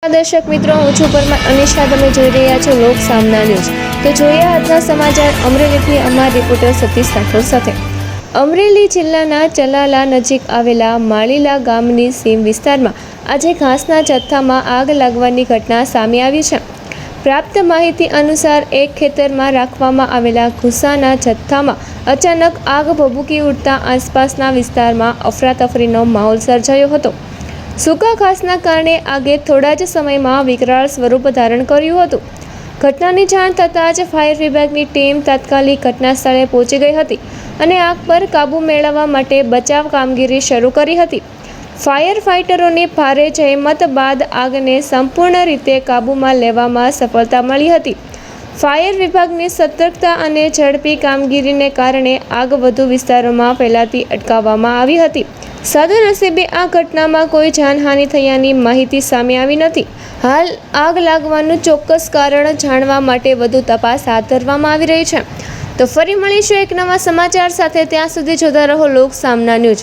દર્શક મિત્રો, હું છું પરમાર અનિશા. તમે જોઈ રહ્યા છો લોક સામના ન્યૂઝ. તો જોઈએ આજના સમાચાર અમરેલીથી અમારા રિપોર્ટર સતીશ રાઠોડ સાથે. અમરેલી જિલ્લાના ચલાલા નજીક આવેલા માળીલા ગામની સીમ વિસ્તારમાં આજે ઘાસના જથ્થામાં આગ લાગવાની ઘટના સામે આવી છે. પ્રાપ્ત માહિતી અનુસાર એક ખેતરમાં રાખવામાં આવેલા ભૂસાના જથ્થામાં અચાનક આગ ભભૂકી ઉઠતા આસપાસના વિસ્તારમાં અફરાતફરીનો માહોલ સર્જાયો હતો. સૂકા ઘાસના કારણે આગે થોડા જ સમયમાં વિકરાળ સ્વરૂપ ધારણ કર્યું હતું. ઘટનાની જાણ થતાં જ ફાયર વિભાગની ટીમ તાત્કાલિક ઘટના સ્થળે પહોંચી ગઈ હતી અને આગ પર કાબૂ મેળવવા માટે બચાવ કામગીરી શરૂ કરી હતી. ફાયર ફાઇટરોની ભારે જહેમત બાદ આગને સંપૂર્ણ રીતે કાબૂમાં લેવામાં સફળતા મળી હતી. ફાયર વિભાગની સતર્કતા અને ઝડપી કામગીરીને કારણે આગ વધુ વિસ્તારોમાં ફેલાતી અટકાવવામાં આવી હતી. સદનસીબે આ ઘટનામાં કોઈ જાનહાનિ થયાની માહિતી સામે આવી નથી. હાલ આગ લાગવાનું ચોક્કસ કારણ જાણવા માટે વધુ તપાસ હાથ ધરવામાં આવી રહી છે. તો ફરી મળીશું એક નવા સમાચાર સાથે. ત્યાં સુધી જોતા રહો લોક સામના ન્યૂઝ.